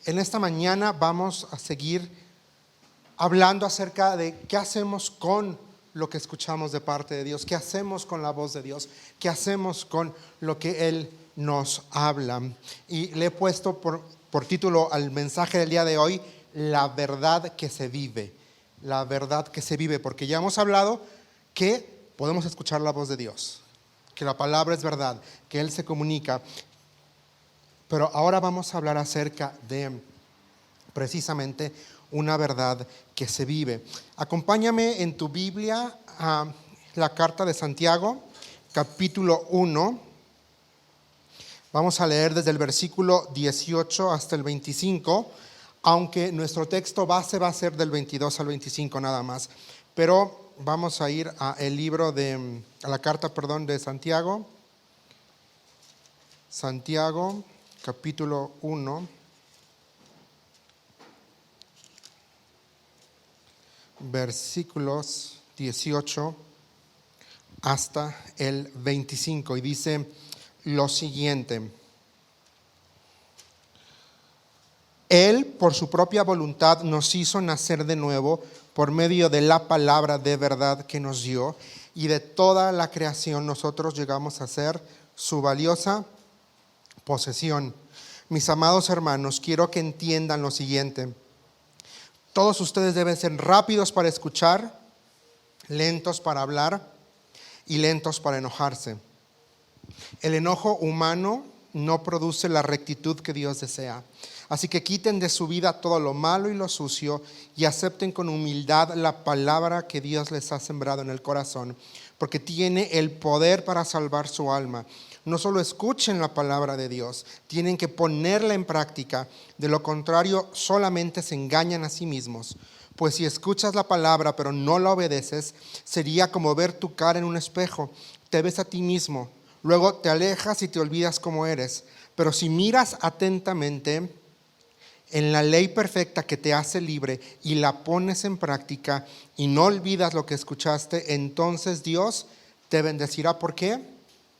En esta mañana vamos a seguir hablando acerca de qué hacemos con lo que escuchamos de parte de Dios, qué hacemos con la voz de Dios, qué hacemos con lo que Él nos habla. Y le he puesto por título al mensaje del día de hoy, la verdad que se vive. La verdad que se vive, porque ya hemos hablado que podemos escuchar la voz de Dios, que la palabra es verdad, que Él se comunica. Pero ahora vamos a hablar acerca de precisamente una verdad que se vive. Acompáñame en tu Biblia a la carta de Santiago, capítulo 1. Vamos a leer desde el versículo 18 hasta el 25, aunque nuestro texto base va a ser del 22 al 25 nada más. Pero vamos a ir a la carta de Santiago. Santiago, capítulo 1. Versículos 18 hasta el 25, y dice lo siguiente: Él por su propia voluntad nos hizo nacer de nuevo por medio de la palabra de verdad que nos dio, y de toda la creación nosotros llegamos a ser su valiosa posesión. Mis amados hermanos, quiero que entiendan lo siguiente: todos ustedes deben ser rápidos para escuchar, lentos para hablar y lentos para enojarse. El enojo humano no produce la rectitud que Dios desea. Así que quiten de su vida todo lo malo y lo sucio y acepten con humildad la palabra que Dios les ha sembrado en el corazón, porque tiene el poder para salvar su alma. No solo escuchen la palabra de Dios, tienen que ponerla en práctica. De lo contrario, solamente se engañan a sí mismos. Pues si escuchas la palabra pero no la obedeces, sería como ver tu cara en un espejo. Te ves a ti mismo, luego te alejas y te olvidas cómo eres. Pero si miras atentamente en la ley perfecta que te hace libre y la pones en práctica y no olvidas lo que escuchaste, entonces Dios te bendecirá. ¿Por qué?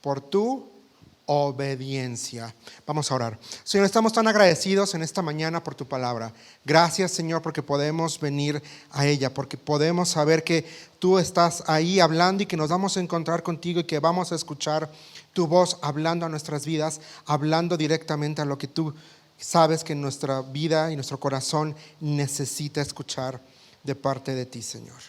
Por tu obediencia. Vamos a orar. Señor, estamos tan agradecidos en esta mañana por tu palabra. Gracias, Señor, porque podemos venir a ella, porque podemos saber que tú estás ahí hablando y que nos vamos a encontrar contigo y que vamos a escuchar tu voz hablando a nuestras vidas, hablando directamente a lo que tú sabes que nuestra vida y nuestro corazón necesita escuchar de parte de ti, Señor.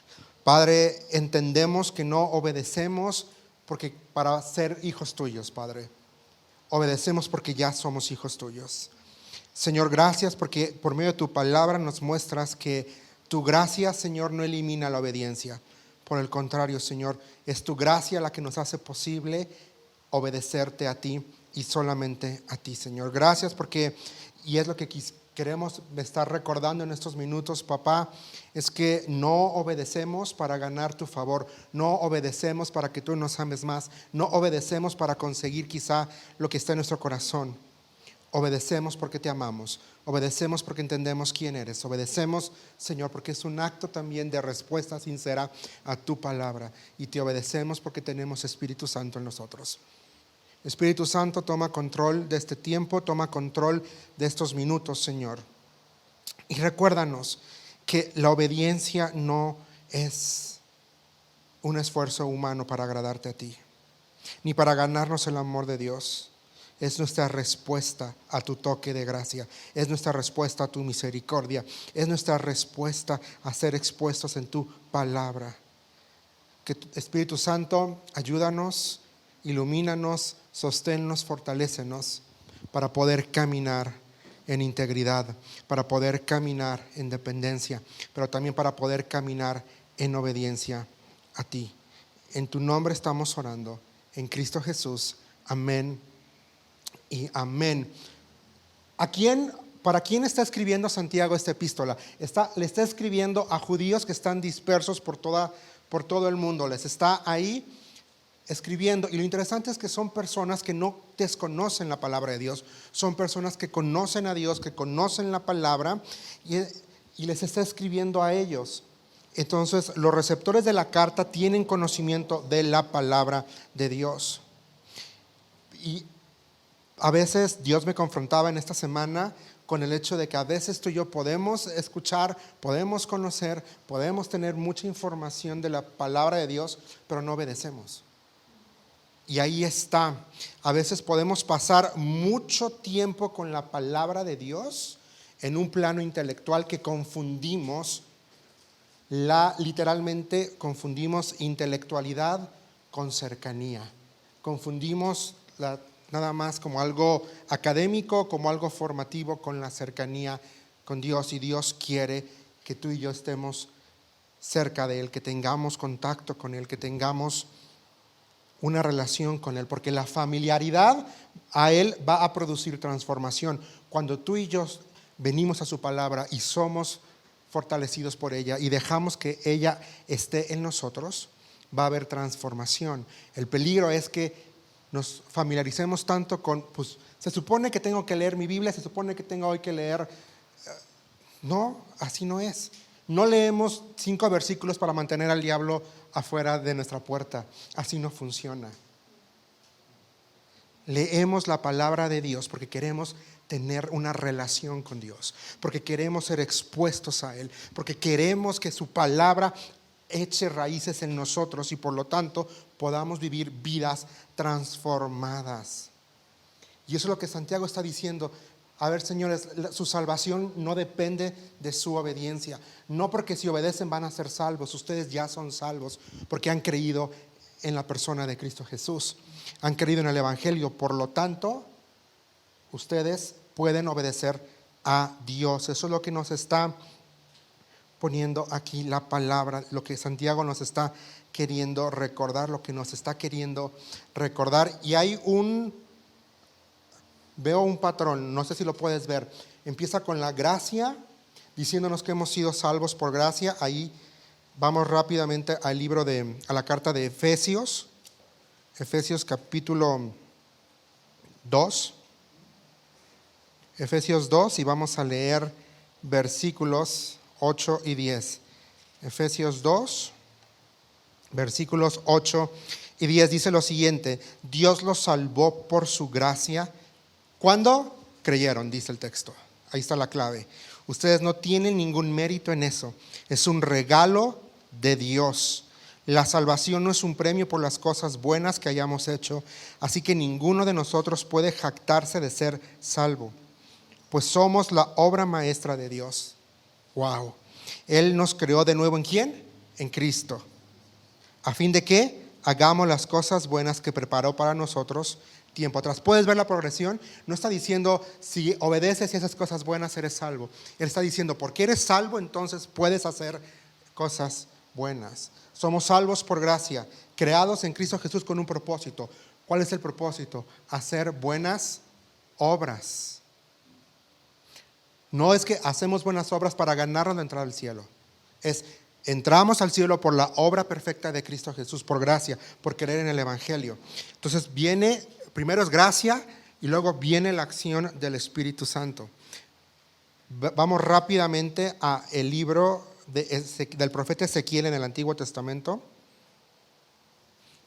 Padre, entendemos que no obedecemos porque para ser hijos tuyos, Padre. Obedecemos porque ya somos hijos tuyos. Señor, gracias porque por medio de tu palabra nos muestras que tu gracia, Señor, no elimina la obediencia. Por el contrario, Señor, es tu gracia la que nos hace posible obedecerte a ti y solamente a ti, Señor. Gracias porque, y es lo que queremos estar recordando en estos minutos, papá, es que no obedecemos para ganar tu favor, no obedecemos para que tú nos ames más, no obedecemos para conseguir quizá lo que está en nuestro corazón. Obedecemos porque te amamos, obedecemos porque entendemos quién eres, obedecemos, Señor, porque es un acto también de respuesta sincera a tu palabra, y te obedecemos porque tenemos Espíritu Santo en nosotros. Espíritu Santo, toma control de este tiempo, toma control de estos minutos, Señor. Y recuérdanos que la obediencia no es un esfuerzo humano para agradarte a ti, ni para ganarnos el amor de Dios. Es nuestra respuesta a tu toque de gracia, es nuestra respuesta a tu misericordia, es nuestra respuesta a ser expuestos en tu palabra. Que Espíritu Santo, ayúdanos, ilumínanos, sosténnos, fortalécenos para poder caminar en integridad, para poder caminar en dependencia, pero también para poder caminar en obediencia a ti. En tu nombre estamos orando, en Cristo Jesús. Amén y amén. ¿Para quién está escribiendo Santiago esta epístola? Le está escribiendo a judíos que están dispersos por todo el mundo. Les está ahí escribiendo, y lo interesante es que son personas que no desconocen la palabra de Dios, son personas que conocen a Dios, que conocen la palabra, y les está escribiendo a ellos. Entonces los receptores de la carta tienen conocimiento de la palabra de Dios. Y a veces Dios me confrontaba en esta semana con el hecho de que a veces tú y yo podemos escuchar, podemos conocer, podemos tener mucha información de la palabra de Dios, pero no obedecemos. Y ahí está. A veces podemos pasar mucho tiempo con la palabra de Dios en un plano intelectual que confundimos literalmente confundimos intelectualidad con cercanía. Confundimos nada más como algo académico, como algo formativo con la cercanía con Dios. Y Dios quiere que tú y yo estemos cerca de Él, que tengamos contacto con Él, que tengamos una relación con Él, porque la familiaridad a Él va a producir transformación. Cuando tú y yo venimos a su palabra y somos fortalecidos por ella y dejamos que ella esté en nosotros, va a haber transformación. El peligro es que nos familiaricemos tanto con, pues se supone que tengo que leer mi Biblia, se supone que tengo hoy que leer. No, así no es. No leemos 5 versículos para mantener al diablo afuera de nuestra puerta. Así no funciona. Leemos la palabra de Dios porque queremos tener una relación con Dios, porque queremos ser expuestos a Él, porque queremos que su palabra eche raíces en nosotros y por lo tanto podamos vivir vidas transformadas. Y eso es lo que Santiago está diciendo. A ver, señores, su salvación no depende de su obediencia. No porque si obedecen van a ser salvos. Ustedes ya son salvos porque han creído en la persona de Cristo Jesús. Han creído en el Evangelio. Por lo tanto, ustedes pueden obedecer a Dios. Eso es lo que nos está poniendo aquí la palabra, lo que Santiago nos está queriendo recordar, lo que nos está queriendo recordar. Y hay veo un patrón, no sé si lo puedes ver. Empieza con la gracia, diciéndonos que hemos sido salvos por gracia. Ahí vamos rápidamente al a la carta de Efesios. Efesios capítulo 2. Efesios 2 y vamos a leer versículos 8 y 10. Efesios 2, versículos 8 y 10 dice lo siguiente: Dios los salvó por su gracia. ¿Cuándo? Creyeron, dice el texto. Ahí está la clave. Ustedes no tienen ningún mérito en eso. Es un regalo de Dios. La salvación no es un premio por las cosas buenas que hayamos hecho, así que ninguno de nosotros puede jactarse de ser salvo, pues somos la obra maestra de Dios. Wow. Él nos creó de nuevo, ¿en quién? En Cristo. A fin de que hagamos las cosas buenas que preparó para nosotros tiempo atrás. ¿Puedes ver la progresión? No está diciendo si obedeces y haces cosas buenas eres salvo. Él está diciendo porque eres salvo entonces puedes hacer cosas buenas. Somos salvos por gracia, creados en Cristo Jesús con un propósito. ¿Cuál es el propósito? Hacer buenas obras. No es que hacemos buenas obras para ganarnos la entrada al cielo. Entramos al cielo por la obra perfecta de Cristo Jesús, por gracia, por creer en el Evangelio. Entonces primero es gracia y luego viene la acción del Espíritu Santo. Vamos rápidamente a el libro del profeta Ezequiel en el Antiguo Testamento.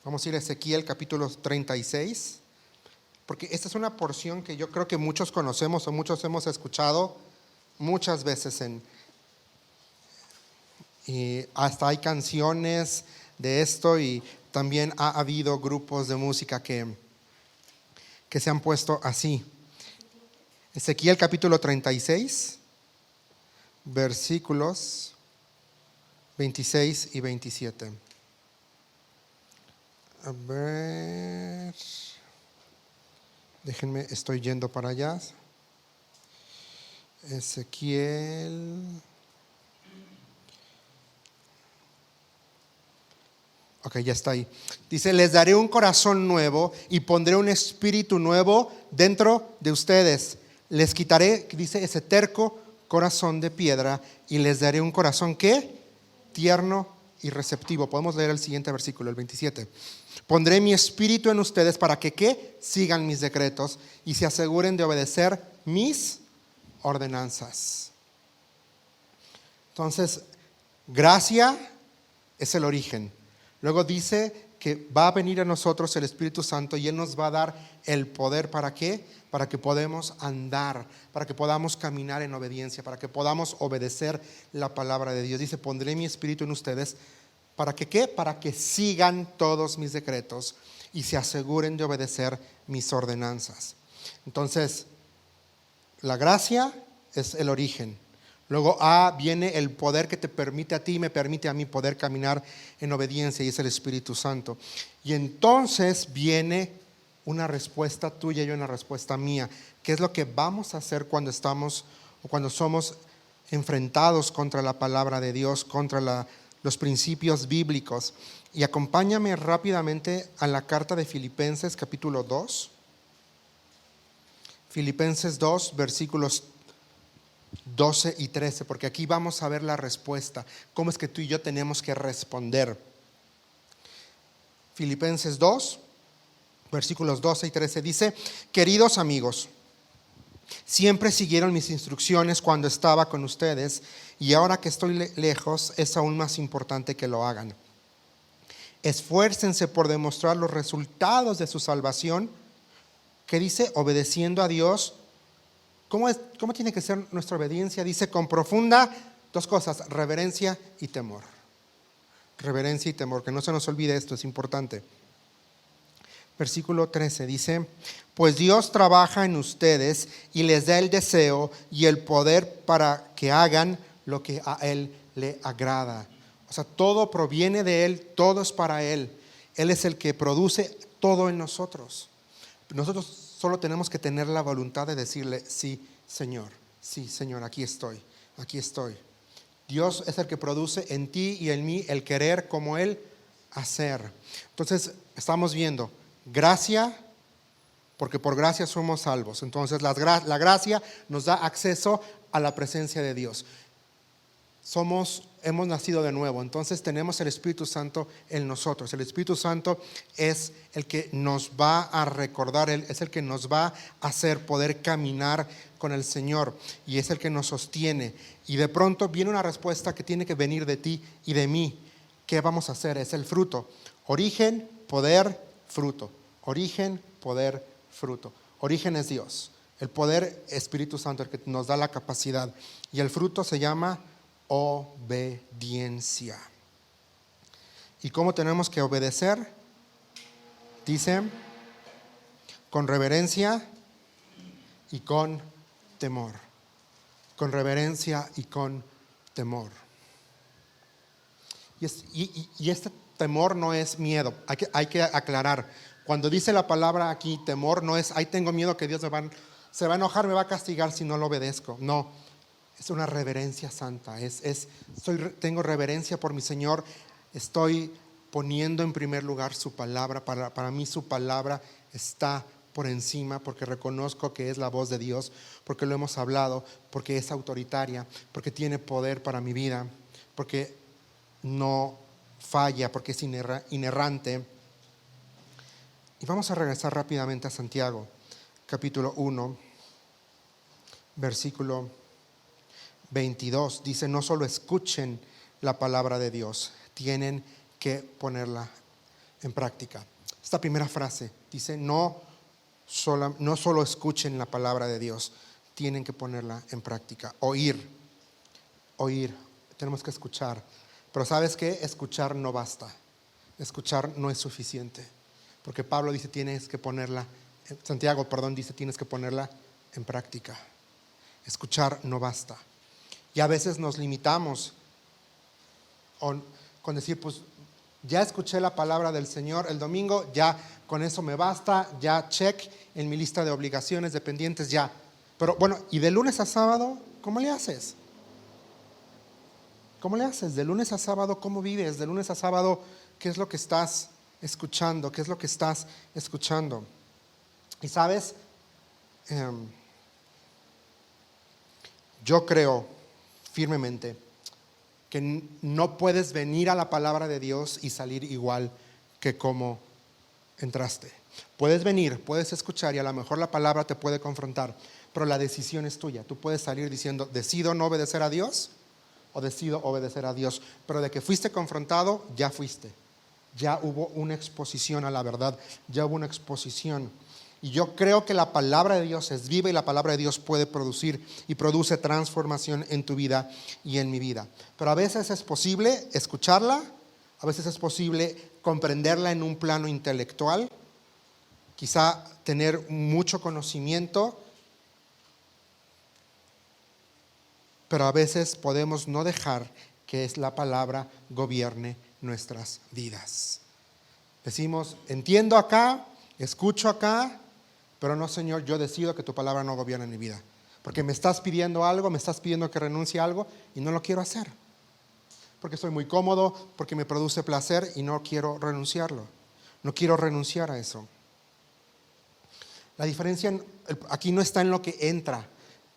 Vamos a ir a Ezequiel capítulo 36, porque esta es una porción que yo creo que muchos conocemos o muchos hemos escuchado muchas veces y hasta hay canciones de esto y también ha habido grupos de música que se han puesto así. Ezequiel capítulo 36, versículos 26 y 27. A ver, déjenme, estoy yendo para allá. Ezequiel. Ok, ya está ahí. Dice, les daré un corazón nuevo y pondré un espíritu nuevo dentro de ustedes. Les quitaré, dice, ese terco corazón de piedra y les daré un corazón, ¿qué? Tierno y receptivo. Podemos leer el siguiente versículo, el 27. Pondré mi espíritu en ustedes para que, ¿qué? Sigan mis decretos y se aseguren de obedecer mis ordenanzas. Entonces, gracia es el origen. Luego dice que va a venir a nosotros el Espíritu Santo y Él nos va a dar el poder. ¿Para qué? Para que podamos andar, para que podamos caminar en obediencia, para que podamos obedecer la palabra de Dios. Dice, pondré mi espíritu en ustedes. ¿Para que qué? Para que sigan todos mis decretos y se aseguren de obedecer mis ordenanzas. Entonces, la gracia es el origen. Luego viene el poder que te permite a ti y me permite a mí poder caminar en obediencia, y es el Espíritu Santo. Y entonces viene una respuesta tuya y una respuesta mía. ¿Qué es lo que vamos a hacer cuando estamos o cuando somos enfrentados contra la palabra de Dios, contra los principios bíblicos? Y acompáñame rápidamente a la carta de Filipenses capítulo 2. Filipenses 2, versículos 12 y 13, porque aquí vamos a ver la respuesta. ¿Cómo es que tú y yo tenemos que responder? Filipenses 2, versículos 12 y 13 dice: queridos amigos, siempre siguieron mis instrucciones cuando estaba con ustedes, y ahora que estoy lejos es aún más importante que lo hagan. Esfuércense por demostrar los resultados de su salvación. ¿Qué dice? Obedeciendo a Dios. ¿Cómo tiene que ser nuestra obediencia? Dice, con profunda, dos cosas: reverencia y temor. Reverencia y temor, que no se nos olvide esto, es importante. Versículo 13 dice: pues Dios trabaja en ustedes y les da el deseo y el poder para que hagan lo que a Él le agrada. O sea, todo proviene de Él, todo es para Él. Él es el que produce todo en nosotros. Nosotros solo tenemos que tener la voluntad de decirle: sí, Señor, aquí estoy, aquí estoy. Dios es el que produce en ti y en mí el querer como Él hacer. Entonces, estamos viendo gracia, porque por gracia somos salvos. Entonces, la gracia nos da acceso a la presencia de Dios. Hemos nacido de nuevo, entonces tenemos el Espíritu Santo en nosotros. El Espíritu Santo es el que nos va a recordar, es el que nos va a hacer poder caminar con el Señor, y es el que nos sostiene. Y de pronto viene una respuesta que tiene que venir de ti y de mí. ¿Qué vamos a hacer? Es el fruto. Origen, poder, fruto. Origen, poder, fruto. Origen es Dios. El poder, Espíritu Santo, el que nos da la capacidad. Y el fruto se llama obediencia. ¿Y cómo tenemos que obedecer? Dice, con reverencia y con temor. Con reverencia y con temor. Y este temor no es miedo. Hay que aclarar. Cuando dice la palabra aquí temor, no es: ay, tengo miedo que Dios se va a enojar, me va a castigar si no lo obedezco. No. Es una reverencia santa. Tengo reverencia por mi Señor. Estoy poniendo en primer lugar su palabra. Para mí su palabra está por encima, porque reconozco que es la voz de Dios, porque lo hemos hablado, porque es autoritaria, porque tiene poder para mi vida, porque no falla, porque es inerrante. Y vamos a regresar rápidamente a Santiago, capítulo 1, versículo 22. Dice: no solo escuchen la palabra de Dios, tienen que ponerla en práctica. Esta primera frase dice: no solo escuchen la palabra de Dios, tienen que ponerla en práctica. Oír, tenemos que escuchar. Pero ¿sabes qué? Escuchar no basta. Escuchar no es suficiente. Porque Pablo dice: Santiago dice: tienes que ponerla en práctica. Escuchar no basta. Y a veces nos limitamos con decir: pues ya escuché la palabra del Señor el domingo, ya con eso me basta, ya check en mi lista de obligaciones, de pendientes, ya. Pero bueno, ¿y de lunes a sábado cómo le haces? ¿Cómo le haces? De lunes a sábado, ¿cómo vives? De lunes a sábado, ¿qué es lo que estás escuchando? ¿Qué es lo que estás escuchando? Y sabes, yo creo firmemente que no puedes venir a la palabra de Dios y salir igual que como entraste. Puedes venir, puedes escuchar, y a lo mejor la palabra te puede confrontar, pero la decisión es tuya. Tú puedes salir diciendo: decido no obedecer a Dios, o decido obedecer a Dios. Pero de que fuiste confrontado, ya fuiste. ya hubo una exposición a la verdad, ya hubo una exposición. Y yo creo que la palabra de Dios es viva y la palabra de Dios puede producir y produce transformación en tu vida y en mi vida. Pero a veces es posible escucharla, a veces es posible comprenderla en un plano intelectual, quizá tener mucho conocimiento, pero a veces podemos no dejar que la palabra gobierne nuestras vidas. Decimos, entiendo acá, escucho acá, pero no, Señor, yo decido que tu palabra no gobierne mi vida. Porque me estás pidiendo algo, me estás pidiendo que renuncie a algo y no lo quiero hacer. Porque estoy muy cómodo, porque me produce placer y no quiero renunciarlo. No quiero renunciar a eso. La diferencia aquí no está en lo que entra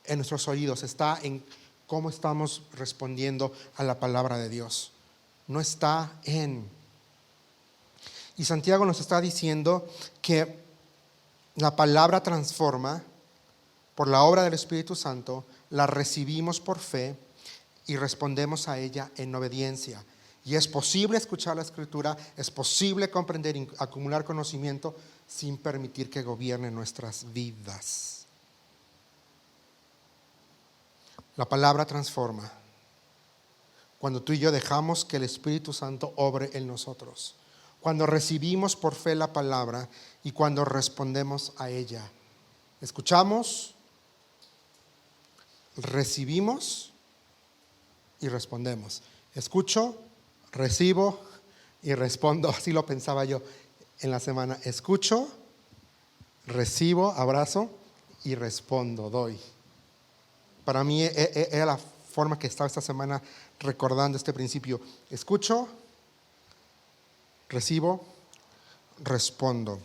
en nuestros oídos, está en cómo estamos respondiendo a la palabra de Dios. No está en... Y Santiago nos está diciendo que la palabra transforma por la obra del Espíritu Santo, la recibimos por fe y respondemos a ella en obediencia. Y es posible escuchar la Escritura, es posible comprender y acumular conocimiento sin permitir que gobierne nuestras vidas. La palabra transforma cuando tú y yo dejamos que el Espíritu Santo obre en nosotros. Cuando recibimos por fe la palabra y cuando respondemos a ella. Escuchamos, recibimos y respondemos. Escucho, recibo y respondo. Así lo pensaba yo en la semana. Escucho, recibo, abrazo y respondo, doy. Para mí era la forma que estaba esta semana recordando este principio. Escucho, recibo, respondo.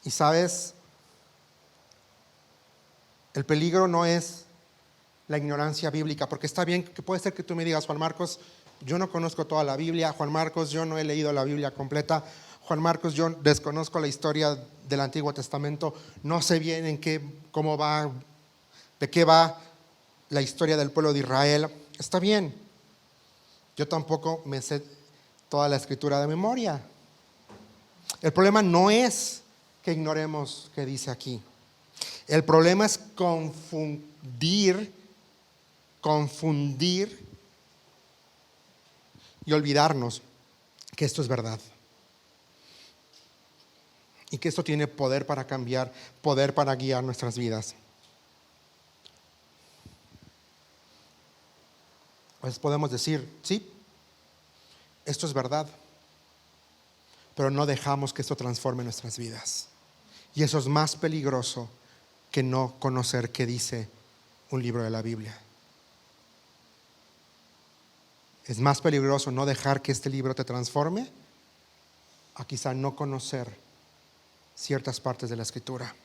Y sabes, el peligro no es la ignorancia bíblica, porque está bien que puede ser que tú me digas, Juan Marcos, yo no conozco toda la Biblia, Juan Marcos, yo no he leído la Biblia completa, Juan Marcos, yo desconozco la historia del Antiguo Testamento, no sé bien cómo va, de qué va la historia del pueblo de Israel. Está bien, yo tampoco me sé toda la Escritura de memoria. El problema no es que ignoremos qué dice aquí. El problema es confundir y olvidarnos que esto es verdad. Y que esto tiene poder para cambiar, poder para guiar nuestras vidas. Pues podemos decir, sí, esto es verdad, pero no dejamos que esto transforme nuestras vidas. Y eso es más peligroso que no conocer qué dice un libro de la Biblia. Es más peligroso no dejar que este libro te transforme a quizá no conocer ciertas partes de la Escritura.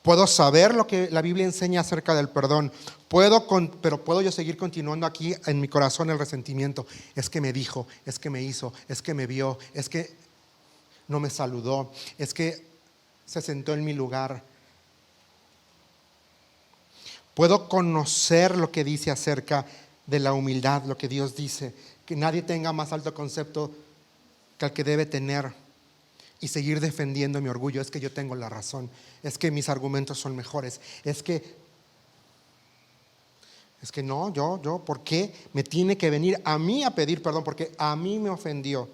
Puedo saber lo que la Biblia enseña acerca del perdón, pero puedo yo seguir continuando aquí en mi corazón el resentimiento. Es que me dijo, es que me hizo, es que me vio, es que no me saludó, es que se sentó en mi lugar. Puedo conocer lo que dice acerca de la humildad, lo que Dios dice, que nadie tenga más alto concepto que el que debe tener, y seguir defendiendo mi orgullo. Es que yo tengo la razón, es que mis argumentos son mejores, es que no, yo, ¿por qué me tiene que venir a mí a pedir perdón? Porque a mí me ofendió.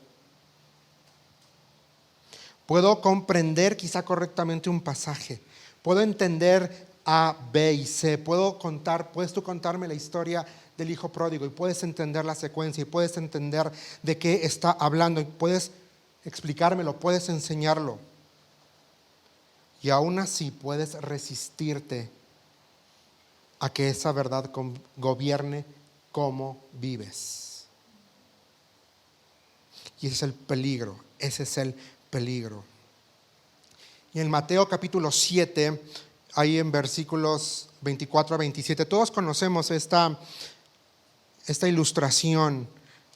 Puedo comprender quizá correctamente un pasaje, puedo entender A, B y C, puedes tú contarme la historia del hijo pródigo y puedes entender la secuencia y puedes entender de qué está hablando y puedes explicármelo, puedes enseñarlo. Y aún así puedes resistirte a que esa verdad gobierne cómo vives. Y ese es el peligro, Y en Mateo capítulo 7, ahí en versículos 24 a 27, todos conocemos esta ilustración,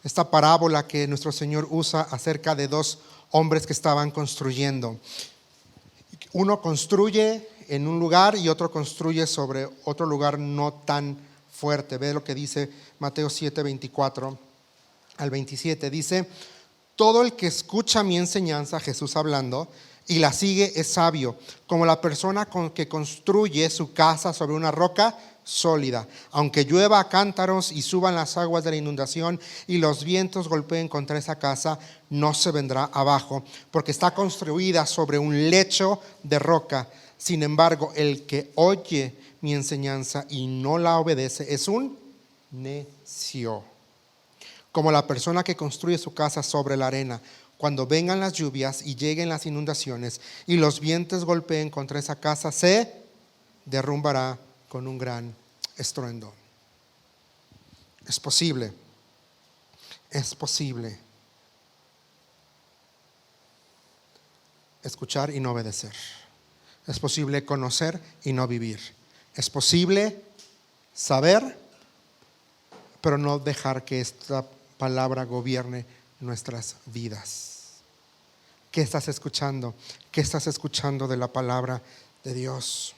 esta parábola que nuestro Señor usa acerca de dos hombres que estaban construyendo. Uno construye en un lugar y otro construye sobre otro lugar no tan fuerte. Ve lo que dice Mateo 7:24. al 27, dice: todo el que escucha mi enseñanza, Jesús hablando, y la sigue es sabio, como la persona que construye su casa sobre una roca sólida. Aunque llueva a cántaros y suban las aguas de la inundación y los vientos golpeen contra esa casa, no se vendrá abajo, porque está construida sobre un lecho de roca. Sin embargo, el que oye mi enseñanza y no la obedece es un necio, como la persona que construye su casa sobre la arena. Cuando vengan las lluvias y lleguen las inundaciones y los vientos golpeen contra esa casa, se derrumbará con un gran estruendo. Es posible escuchar y no obedecer. Es posible conocer y no vivir. Es posible saber, pero no dejar que esta palabra gobierne nuestras vidas. ¿Qué estás escuchando? ¿Qué estás escuchando de la palabra de Dios?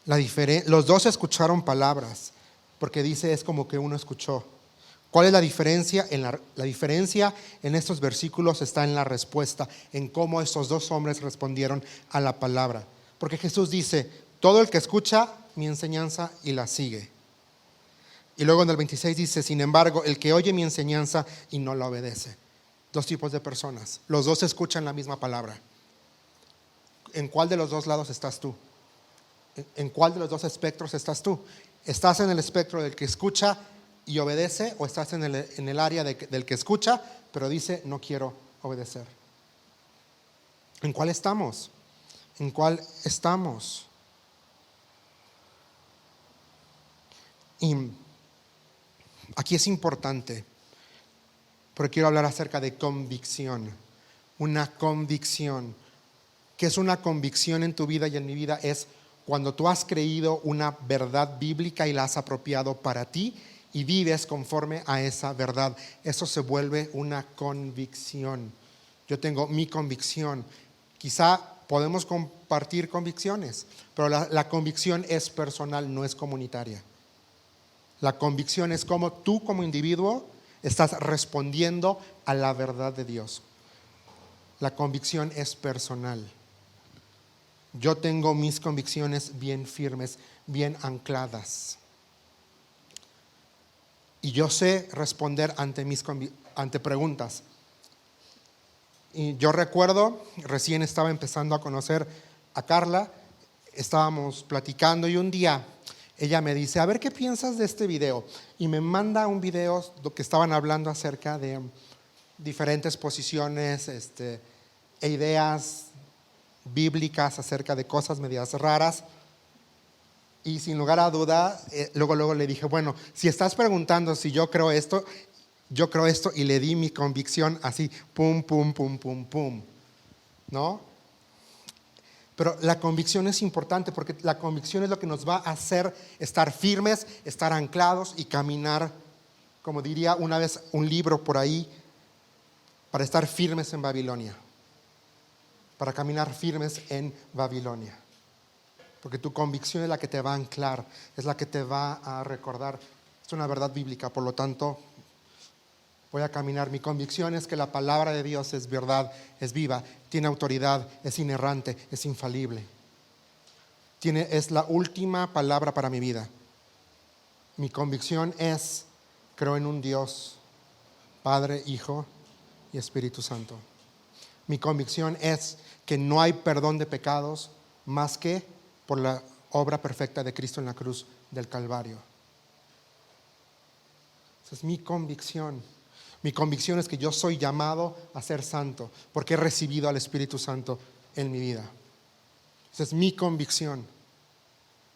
Los dos escucharon palabras, porque dice es como que uno escuchó. ¿Cuál es la diferencia? La diferencia en estos versículos está en la respuesta, en cómo estos dos hombres respondieron a la palabra. Porque Jesús dice: todo el que escucha mi enseñanza y la sigue. Y luego en el 26 dice: sin embargo, el que oye mi enseñanza y no la obedece. Dos tipos de personas. Los dos escuchan la misma palabra. ¿En cuál de los dos lados estás tú? ¿En cuál de los dos espectros estás tú? ¿Estás en el espectro del que escucha y obedece, o estás en el área del que escucha pero dice no quiero obedecer? ¿En cuál estamos? ¿En cuál estamos? Y aquí es importante, porque quiero hablar acerca de convicción. Una convicción. ¿Qué es una convicción en tu vida y en mi vida? Es cuando tú has creído una verdad bíblica y la has apropiado para ti y vives conforme a esa verdad. Eso se vuelve una convicción. Yo tengo mi convicción. Quizá podemos compartir convicciones, pero la convicción es personal, no es comunitaria. La convicción es como tú como individuo estás respondiendo a la verdad de Dios. La convicción es personal. Yo tengo mis convicciones bien firmes, bien ancladas. Y yo sé responder ante preguntas. Y yo recuerdo, recién estaba empezando a conocer a Carla, estábamos platicando y un día ella me dice: a ver, ¿qué piensas de este video? Y me manda un video que estaban hablando acerca de diferentes posiciones e ideas bíblicas acerca de cosas medias raras. Y sin lugar a duda, luego le dije: bueno, si estás preguntando si yo creo esto, y le di mi convicción así, pum, pum, pum, pum, pum, ¿no? Pero la convicción es importante, porque la convicción es lo que nos va a hacer estar firmes, estar anclados y caminar, como diría una vez un libro por ahí, para estar firmes en Babilonia. Para caminar firmes en Babilonia. Porque tu convicción es la que te va a anclar, es la que te va a recordar. Es una verdad bíblica, por lo tanto, voy a caminar. Mi convicción es que la palabra de Dios es verdad, es viva, tiene autoridad, es inerrante, es infalible. Es la última palabra para mi vida. Mi convicción es: creo en un Dios, Padre, Hijo y Espíritu Santo. Mi convicción es que no hay perdón de pecados más que por la obra perfecta de Cristo en la cruz del Calvario. Esa es mi convicción. Mi convicción es que yo soy llamado a ser santo porque he recibido al Espíritu Santo en mi vida. Esa es mi convicción.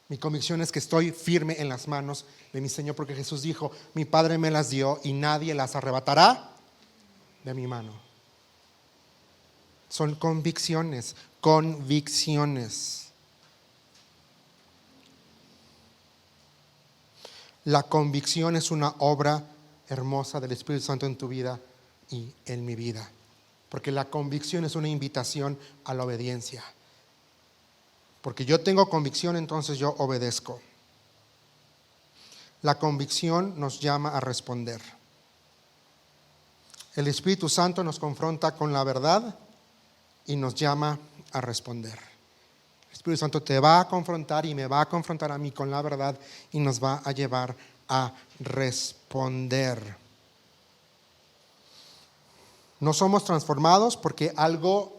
Mi convicción es que estoy firme en las manos de mi Señor, porque Jesús dijo: mi Padre me las dio y nadie las arrebatará de mi mano. Son convicciones. La convicción es una obra hermosa del Espíritu Santo en tu vida y en mi vida, porque la convicción es una invitación a la obediencia. Porque yo tengo convicción, entonces yo obedezco. La convicción nos llama a responder. El Espíritu Santo nos confronta con la verdad y nos llama a responder. El Espíritu Santo te va a confrontar y me va a confrontar a mí con la verdad y nos va a llevar a responder. No somos transformados porque algo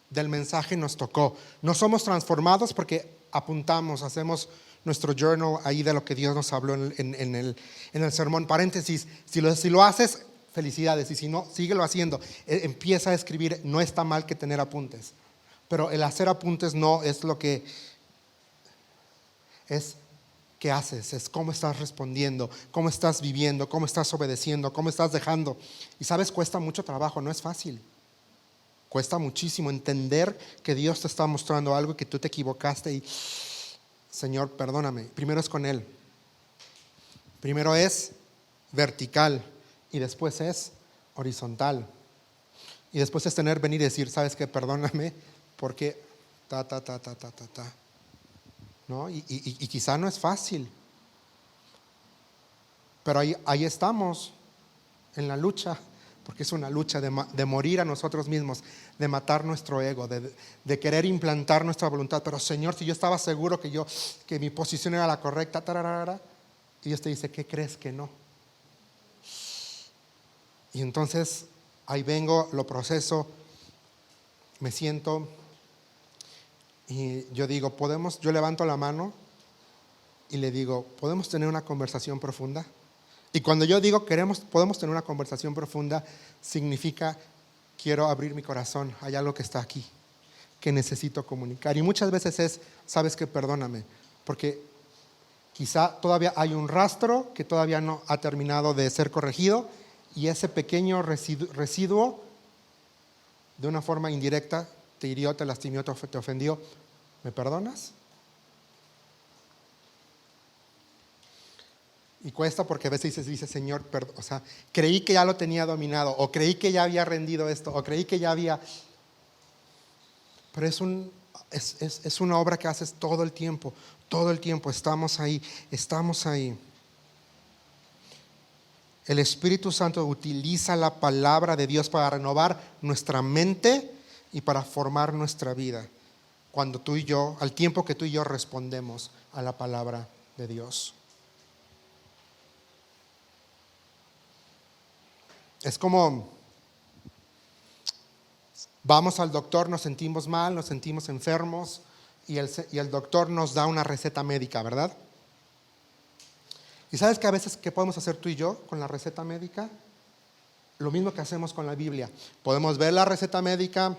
del mensaje nos tocó. No somos transformados porque apuntamos, hacemos nuestro journal ahí de lo que Dios nos habló en el sermón. Paréntesis, si lo haces, felicidades, y si no, síguelo haciendo. Empieza a escribir. No está mal que tener apuntes, pero el hacer apuntes no es lo que es. ¿Qué haces? Es cómo estás respondiendo, cómo estás viviendo, cómo estás obedeciendo, cómo estás dejando. Y sabes, cuesta mucho trabajo, no es fácil. Cuesta muchísimo entender que Dios te está mostrando algo y que tú te equivocaste y, Señor, perdóname. Primero es con Él. Primero es vertical y después es horizontal. Y después es venir y decir, ¿sabes qué? Perdóname porque ¿no? Y quizá no es fácil, pero ahí estamos en la lucha, porque es una lucha de morir a nosotros mismos, de matar nuestro ego, de querer implantar nuestra voluntad. Pero Señor, si yo estaba seguro que mi posición era la correcta, y Dios te dice, ¿qué crees que no? Y entonces ahí vengo, lo proceso, me siento y yo digo, yo levanto la mano y le digo, ¿podemos tener una conversación profunda? Y cuando yo digo podemos tener una conversación profunda, significa quiero abrir mi corazón, hay algo que está aquí, que necesito comunicar. Y muchas veces ¿sabes qué? Perdóname, porque quizá todavía hay un rastro que todavía no ha terminado de ser corregido y ese pequeño residuo, de una forma indirecta, te hirió, te lastimó, te ofendió. ¿Me perdonas? Y cuesta porque a veces dice, Señor, creí que ya lo tenía dominado, o creí que ya había rendido esto, o creí que ya había. Pero es una obra que haces todo el tiempo, estamos ahí. El Espíritu Santo utiliza la palabra de Dios para renovar nuestra mente y para formar nuestra vida. Cuando al tiempo que tú y yo respondemos a la palabra de Dios. Es como vamos al doctor, nos sentimos mal, nos sentimos enfermos y el doctor nos da una receta médica, ¿verdad? ¿Y sabes que a veces qué podemos hacer tú y yo con la receta médica? Lo mismo que hacemos con la Biblia. Podemos ver la receta médica,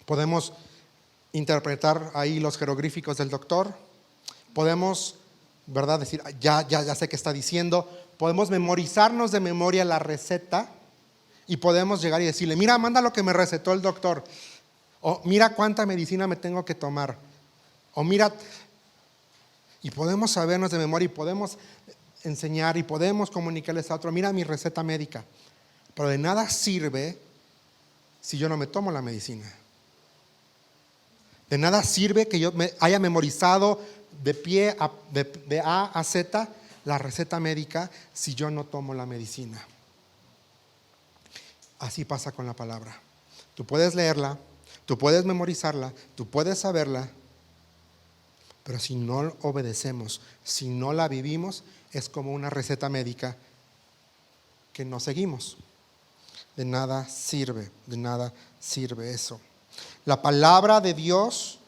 podemos interpretar ahí los jeroglíficos del doctor, podemos, ¿verdad? Decir, ya sé qué está diciendo. Podemos memorizarnos de memoria la receta y podemos llegar y decirle, mira, manda lo que me recetó el doctor, o mira cuánta medicina me tengo que tomar, o mira, y podemos sabernos de memoria y podemos enseñar y podemos comunicarles a otro, mira mi receta médica, pero de nada sirve si yo no me tomo la medicina. De nada sirve que yo me haya memorizado de A a Z la receta médica si yo no tomo la medicina. Así pasa con la palabra. Tú puedes leerla, tú puedes memorizarla, tú puedes saberla, pero si no obedecemos, si no la vivimos, es como una receta médica que no seguimos. De nada sirve eso. La palabra de Dios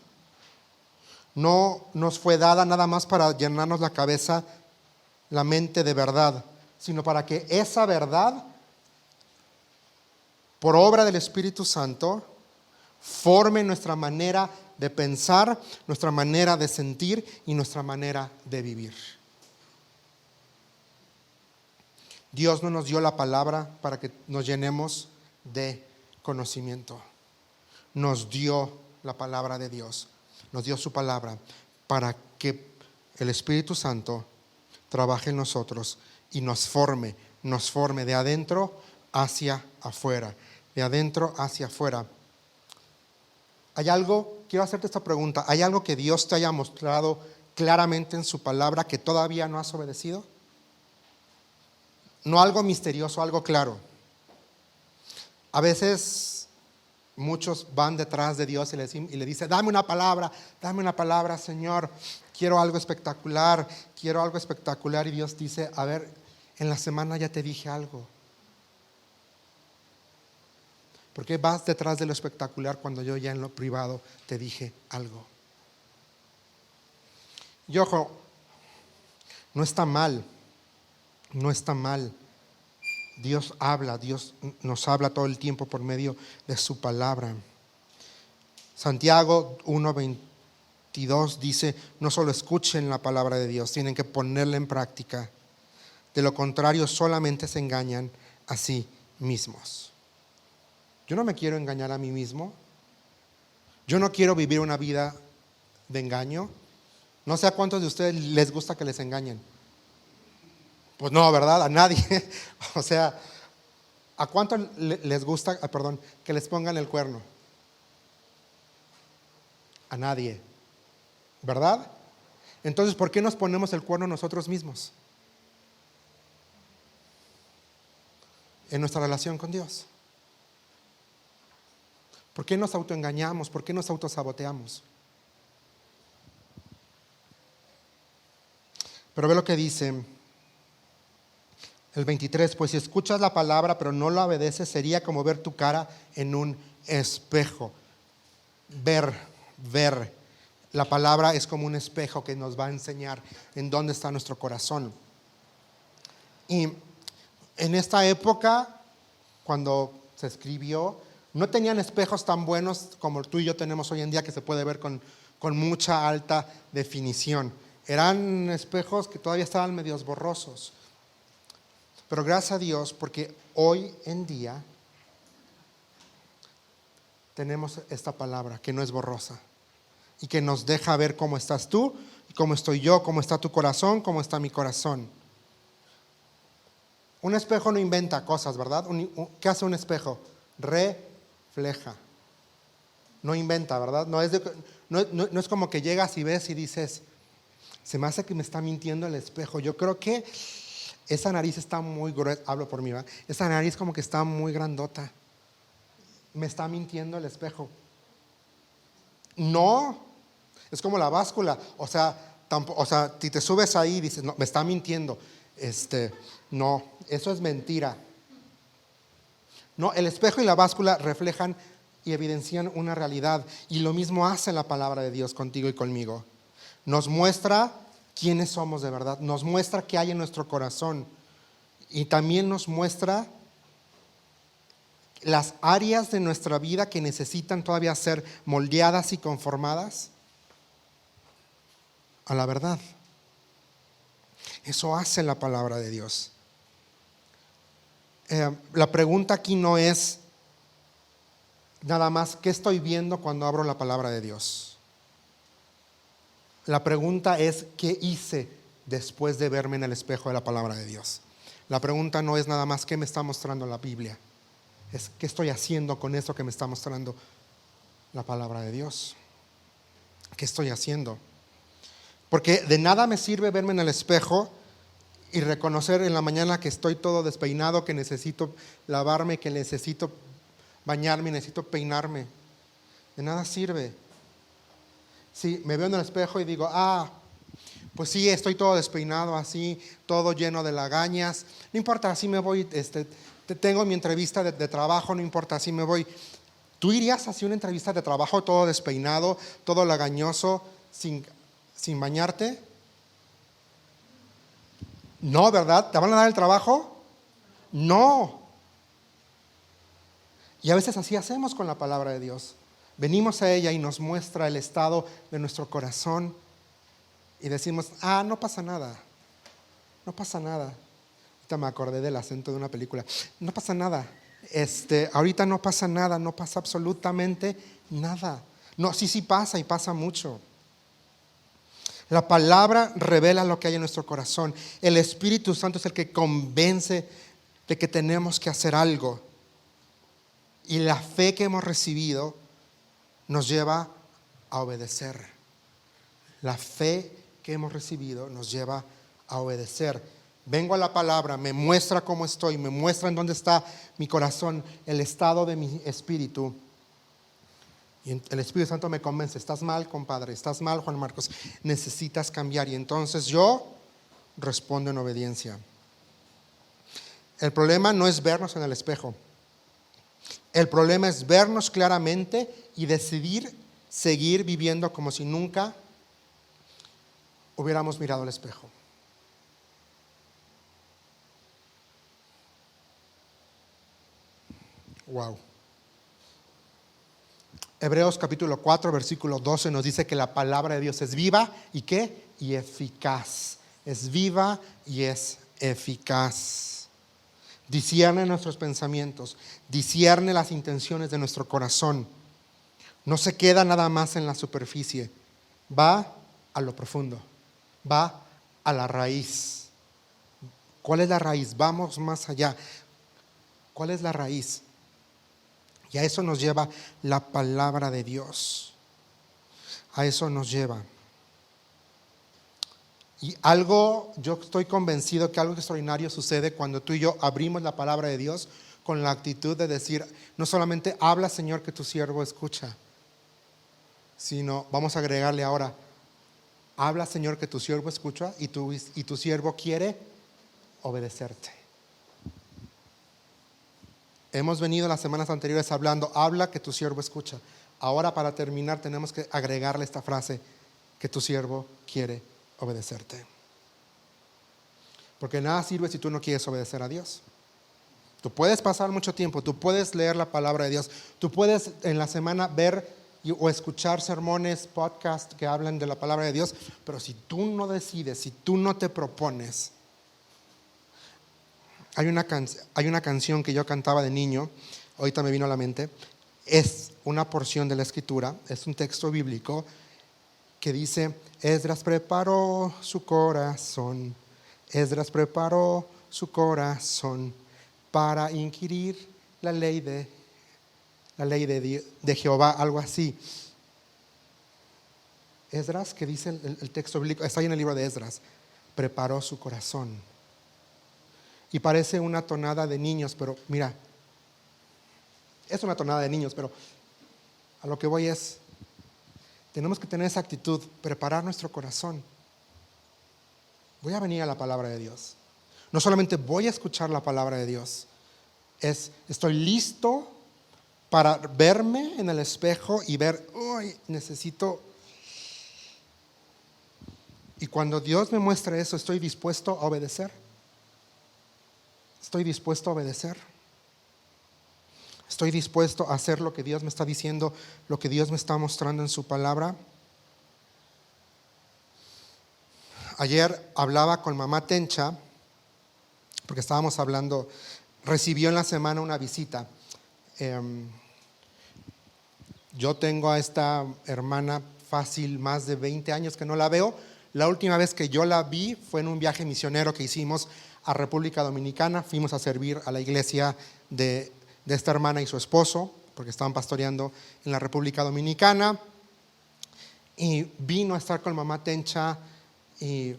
no nos fue dada nada más para llenarnos la cabeza, la mente de verdad, sino para que esa verdad, por obra del Espíritu Santo, forme nuestra manera de pensar, nuestra manera de sentir y nuestra manera de vivir. Dios no nos dio la palabra para que nos llenemos de conocimiento. Nos dio la palabra de Dios, nos dio su palabra para que el Espíritu Santo trabaje en nosotros y nos forme de adentro hacia afuera, de adentro hacia afuera. Quiero hacerte esta pregunta, ¿hay algo que Dios te haya mostrado claramente en su palabra que todavía no has obedecido? no algo misterioso, algo claro. A veces muchos van detrás de Dios y le dicen, dame una palabra, Señor, quiero algo espectacular. Y Dios dice, a ver, en la semana ya te dije algo. ¿Por qué vas detrás de lo espectacular cuando yo ya en lo privado te dije algo? Y ojo, no está mal. Dios nos habla todo el tiempo por medio de su palabra. Santiago 1:22 dice, no solo escuchen la palabra de Dios, tienen que ponerla en práctica. De lo contrario, solamente se engañan a sí mismos. Yo no me quiero engañar a mí mismo. Yo no quiero vivir una vida de engaño. No sé a cuántos de ustedes les gusta que les engañen. Pues no, ¿verdad? A nadie. O sea, ¿a cuántos les gusta, que les pongan el cuerno? A nadie, ¿verdad? Entonces, ¿por qué nos ponemos el cuerno nosotros mismos? En nuestra relación con Dios. ¿Por qué nos autoengañamos? ¿Por qué nos autosaboteamos? Pero ve lo que dice el 23, pues si escuchas la palabra pero no la obedeces, sería como ver tu cara en un espejo. Ver. La palabra es como un espejo que nos va a enseñar en dónde está nuestro corazón. Y en esta época, cuando se escribió, no tenían espejos tan buenos como tú y yo tenemos hoy en día, que se puede ver con mucha alta definición. Eran espejos que todavía estaban medios borrosos. Pero gracias a Dios, porque hoy en día tenemos esta palabra que no es borrosa y que nos deja ver cómo estás tú, cómo estoy yo, cómo está tu corazón, cómo está mi corazón. Un espejo no inventa cosas, ¿verdad? ¿Qué hace un espejo? Refleja. No inventa, ¿verdad? No es como que llegas y ves y dices, se me hace que me está mintiendo el espejo. Yo creo que esa nariz está muy gruesa, hablo por mí, ¿verdad? Esa nariz como que está muy grandota. Me está mintiendo el espejo. No, es como la báscula. O sea, si te subes ahí y dices, no, me está mintiendo. No, eso es mentira. No, el espejo y la báscula reflejan y evidencian una realidad. Y lo mismo hace la palabra de Dios contigo y conmigo. Nos muestra quiénes somos de verdad. Nos muestra qué hay en nuestro corazón. Y también nos muestra las áreas de nuestra vida que necesitan todavía ser moldeadas y conformadas a la verdad. Eso hace la palabra de Dios. La pregunta aquí no es nada más ¿qué estoy viendo cuando abro la palabra de Dios? La pregunta es ¿qué hice después de verme en el espejo de la palabra de Dios? La pregunta no es nada más ¿qué me está mostrando la Biblia? Es ¿qué estoy haciendo con eso que me está mostrando la palabra de Dios? ¿Qué estoy haciendo? Porque de nada me sirve verme en el espejo y reconocer en la mañana que estoy todo despeinado, que necesito lavarme, que necesito bañarme, necesito peinarme. De nada sirve. Si me veo en el espejo y digo, pues sí, estoy todo despeinado así, todo lleno de lagañas. No importa, así me voy, tengo mi entrevista de trabajo, no importa, así me voy. ¿Tú irías así a una entrevista de trabajo todo despeinado, todo lagañoso, sin bañarte? No, ¿verdad? ¿Te van a dar el trabajo? No. Y a veces así hacemos con la palabra de Dios. Venimos a ella y nos muestra el estado de nuestro corazón y decimos, no pasa nada. No pasa nada. Ahorita me acordé del acento de una película. No pasa nada. Ahorita no pasa nada, no pasa absolutamente nada. No, sí pasa y pasa mucho. La palabra revela lo que hay en nuestro corazón. El Espíritu Santo es el que convence de que tenemos que hacer algo. Y la fe que hemos recibido nos lleva a obedecer. La fe que hemos recibido nos lleva a obedecer. Vengo a la palabra, me muestra cómo estoy, me muestra en dónde está mi corazón, el estado de mi espíritu. Y el Espíritu Santo me convence, estás mal, compadre, estás mal, Juan Marcos, necesitas cambiar. Y entonces yo respondo en obediencia. El problema no es vernos en el espejo. El problema es vernos claramente y decidir seguir viviendo como si nunca hubiéramos mirado al espejo. Wow. Hebreos capítulo 4, versículo 12 nos dice que la palabra de Dios es viva y ¿qué? Y eficaz. Es viva y es eficaz. Discierne nuestros pensamientos, discierne las intenciones de nuestro corazón. No se queda nada más en la superficie, va a lo profundo, va a la raíz. ¿Cuál es la raíz? Vamos más allá. ¿Cuál es la raíz? Y a eso nos lleva la palabra de Dios. A eso nos lleva. Y yo estoy convencido que algo extraordinario sucede cuando tú y yo abrimos la palabra de Dios con la actitud de decir, no solamente habla, Señor, que tu siervo escucha, sino vamos a agregarle ahora, habla, Señor, que tu siervo escucha y tu siervo quiere obedecerte. Hemos venido las semanas anteriores hablando, habla que tu siervo escucha. Ahora para terminar tenemos que agregarle esta frase, que tu siervo quiere obedecerte. Porque nada sirve si tú no quieres obedecer a Dios. Tú puedes pasar mucho tiempo, tú puedes leer la palabra de Dios, tú puedes en la semana ver o escuchar sermones, podcasts que hablan de la palabra de Dios, pero si tú no decides, si tú no te propones. Hay una canción que yo cantaba de niño, ahorita me vino a la mente, es una porción de la escritura, es un texto bíblico que dice, Esdras preparó su corazón, Esdras preparó su corazón para inquirir la ley de Jehová, algo así. Esdras, que dice el texto bíblico, está ahí en el libro de Esdras, preparó su corazón. Y parece una tonada de niños, pero mira, es una tonada de niños, pero a lo que voy es, tenemos que tener esa actitud, preparar nuestro corazón. Voy a venir a la palabra de Dios. No solamente voy a escuchar la palabra de Dios, estoy listo para verme en el espejo y ver, uy, necesito. Y cuando Dios me muestra eso, estoy dispuesto a obedecer. Estoy dispuesto a obedecer. Estoy dispuesto a hacer lo que Dios me está diciendo, lo que Dios me está mostrando en su palabra. Ayer hablaba con mamá Tencha, porque estábamos hablando, recibió en la semana una visita. Yo tengo a esta hermana fácil más de 20 años que no la veo. La última vez que yo la vi fue en un viaje misionero que hicimos a República Dominicana. Fuimos a servir a la iglesia de esta hermana y su esposo, porque estaban pastoreando en la República Dominicana. Y vino a estar con mamá Tencha y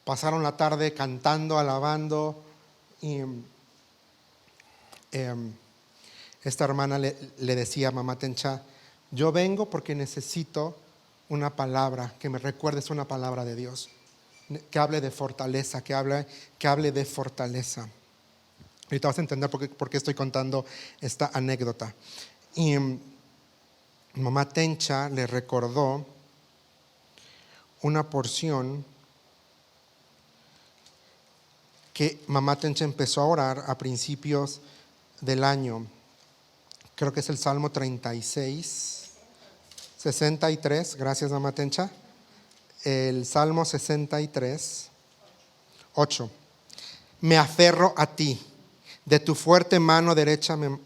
pasaron la tarde cantando, alabando. Y esta hermana le decía a mamá Tencha, yo vengo porque necesito una palabra, que me recuerdes una palabra de Dios, que hable de fortaleza, que hable de fortaleza. Ahorita vas a entender por qué estoy contando esta anécdota. Y mamá Tencha le recordó una porción que mamá Tencha empezó a orar a principios del año. Creo que es el Salmo 63, gracias mamá Tencha. El Salmo 63, 8. Me aferro a ti, de tu fuerte mano derecha me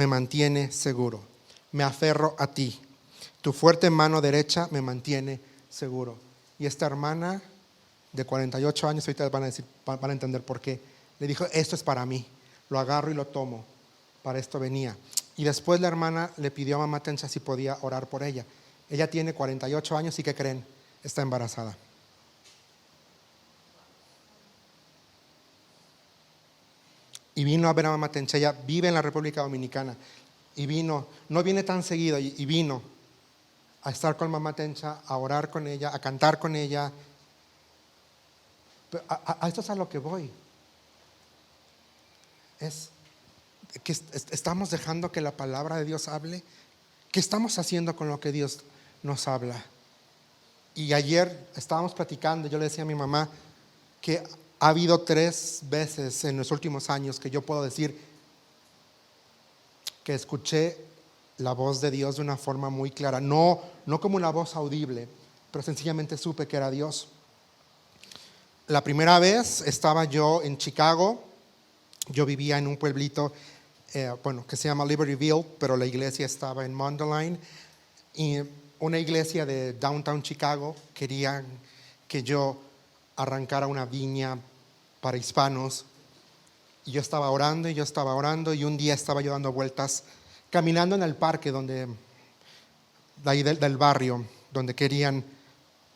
mantiene seguro. Me aferro a ti, tu fuerte mano derecha me mantiene seguro. Y esta hermana de 48 años, ahorita van a entender por qué, le dijo, esto es para mí, lo agarro y lo tomo, para esto venía. Y después la hermana le pidió a mamá Tencha si podía orar por ella. Ella tiene 48 años y ¿qué creen? Está embarazada. y vino a ver a Mamá Tencha. Ella vive en la República Dominicana y vino, no viene tan seguido, y vino a estar con Mamá Tencha, a orar con ella, a cantar con ella. A esto es a lo que voy. Es que estamos dejando que la palabra de Dios hable. ¿Qué estamos haciendo con lo que Dios nos habla? Y ayer estábamos platicando, yo le decía a mi mamá que ha habido 3 veces en los últimos años que yo puedo decir que escuché la voz de Dios de una forma muy clara, no como una voz audible, pero sencillamente supe que era Dios. La primera vez estaba yo en Chicago. Yo vivía en un pueblito que se llama Libertyville, pero la iglesia estaba en Mundelein, y una iglesia de downtown Chicago querían que yo arrancara una viña para hispanos, y yo estaba orando y un día estaba yo dando vueltas, caminando en el parque de ahí del barrio, donde querían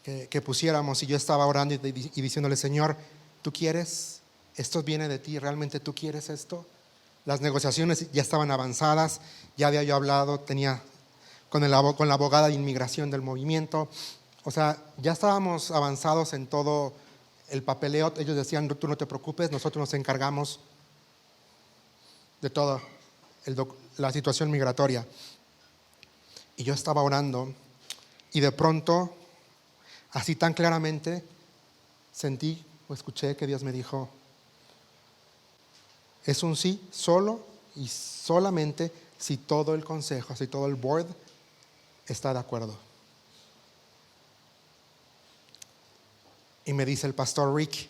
que pusiéramos, y yo estaba orando y diciéndole: Señor, ¿tú quieres? Esto viene de ti, ¿realmente tú quieres esto? Las negociaciones ya estaban avanzadas, ya había yo hablado, tenía con la abogada de inmigración del movimiento, o sea, ya estábamos avanzados en todo el papeleo. Ellos decían: tú no te preocupes, nosotros nos encargamos de toda la situación migratoria. Y yo estaba orando, y de pronto, así tan claramente, sentí o escuché que Dios me dijo: es un sí solo y solamente si todo el consejo, si todo el board está de acuerdo. Y me dice el pastor Rick: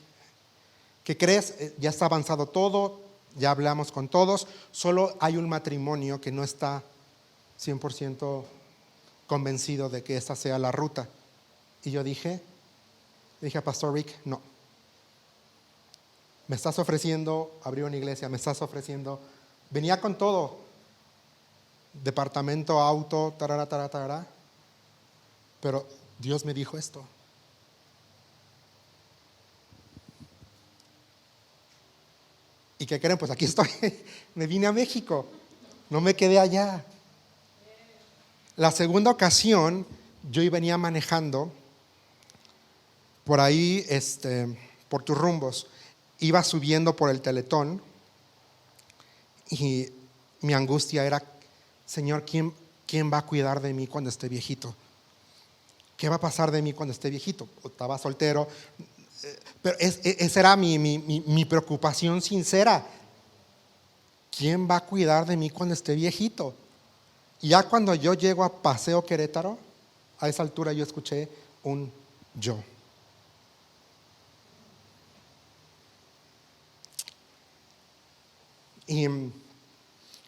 ¿qué crees? Ya está avanzado todo, ya hablamos con todos, solo hay un matrimonio que no está 100% convencido de que esta sea la ruta. Y yo dije a pastor Rick: no. Me estás ofreciendo abrir una iglesia, me estás ofreciendo, venía con todo, departamento, auto, tarara, pero Dios me dijo esto. ¿Y qué creen? Pues aquí estoy. Me vine a México, no me quedé allá. La segunda ocasión, yo venía manejando por ahí, por tus rumbos, iba subiendo por el Teletón, y mi angustia era: Señor, ¿quién va a cuidar de mí cuando esté viejito? ¿Qué va a pasar de mí cuando esté viejito? Estaba soltero, pero esa era mi preocupación sincera. ¿Quién va a cuidar de mí cuando esté viejito? Y ya cuando yo llego a Paseo Querétaro, a esa altura yo escuché un yo.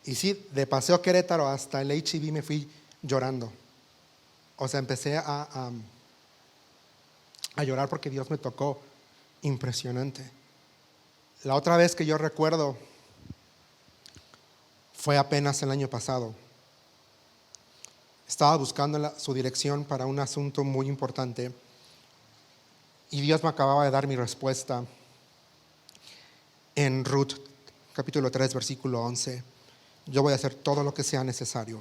Y sí, de Paseo Querétaro hasta el H-E-B me fui llorando. O sea, empecé a llorar porque Dios me tocó impresionante. La otra vez que yo recuerdo fue apenas el año pasado. Estaba buscando su dirección para un asunto muy importante, y Dios me acababa de dar mi respuesta en Ruth capítulo 3 versículo 11. Yo voy a hacer todo lo que sea necesario.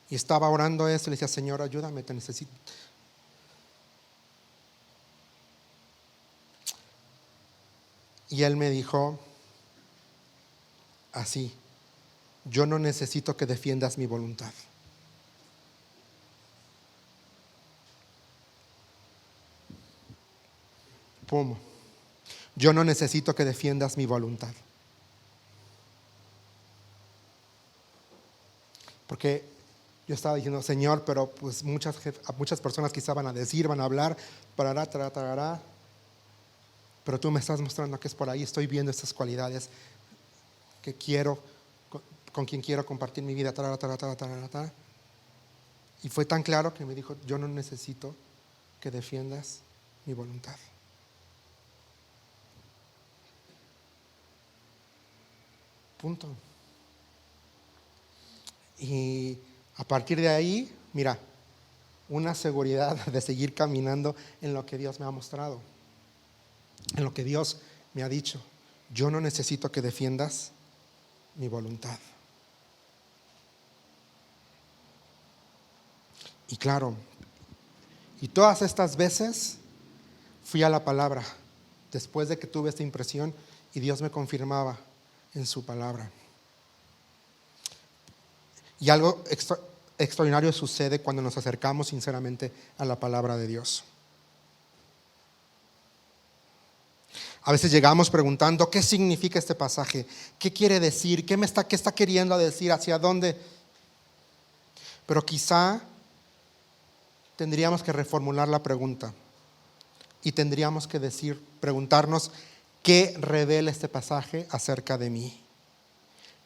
Y estaba orando esto y le decía: Señor, ayúdame, te necesito. Y Él me dijo así: yo no necesito que defiendas mi voluntad. Pum. Yo no necesito que defiendas mi voluntad. Porque yo estaba diciendo: Señor, pero pues muchas personas quizá van a decir, van a hablar, tarará, pero tú me estás mostrando que es por ahí. Estoy viendo estas cualidades que quiero, con quien quiero compartir mi vida, tarará. Y fue tan claro que me dijo: yo no necesito que defiendas mi voluntad. Punto. Y a partir de ahí, mira, una seguridad de seguir caminando en lo que Dios me ha mostrado, en lo que Dios me ha dicho. yo no necesito que defiendas mi voluntad. Y claro, y todas estas veces fui a la palabra, después de que tuve esta impresión y Dios me confirmaba en su palabra. Y algo extraordinario sucede cuando nos acercamos sinceramente a la palabra de Dios. A veces llegamos preguntando, ¿qué significa este pasaje? ¿Qué quiere decir? ¿Qué está queriendo decir? ¿Hacia dónde? Pero quizá tendríamos que reformular la pregunta y tendríamos que preguntarnos, ¿qué revela este pasaje acerca de mí?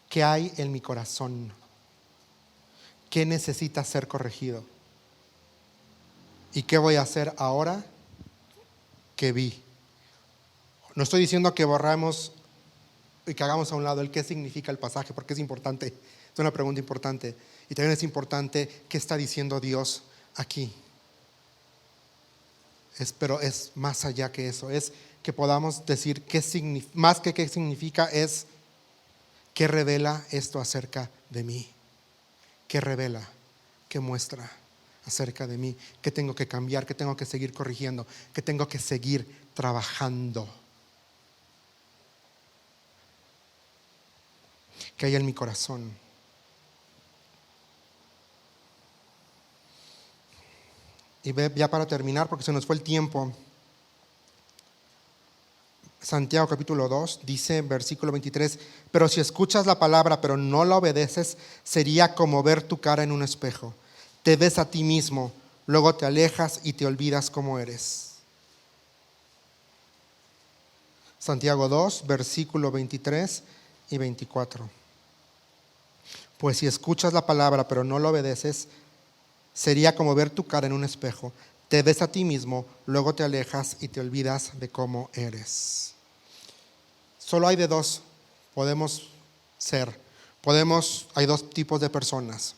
¿Qué hay en mi corazón? ¿Qué necesita ser corregido? ¿Y qué voy a hacer ahora que vi? No estoy diciendo que borramos y que hagamos a un lado el qué significa el pasaje, porque es importante, es una pregunta importante. Y también es importante qué está diciendo Dios aquí. Pero es más allá que eso, es que podamos decir más que qué significa, es qué revela esto acerca de mí. ¿Qué revela? ¿Qué muestra acerca de mí? ¿Qué tengo que cambiar? ¿Qué tengo que seguir corrigiendo? ¿Qué tengo que seguir trabajando? ¿Qué hay en mi corazón? Y ya para terminar, porque se nos fue el tiempo, Santiago capítulo 2 dice, versículo 23, pero si escuchas la palabra pero no la obedeces, sería como ver tu cara en un espejo. Te ves a ti mismo, luego te alejas y te olvidas cómo eres. Santiago 2, versículo 23 y 24. Pues si escuchas la palabra pero no la obedeces, sería como ver tu cara en un espejo. Te ves a ti mismo, luego te alejas y te olvidas de cómo eres. Solo hay de dos podemos ser. Hay dos tipos de personas.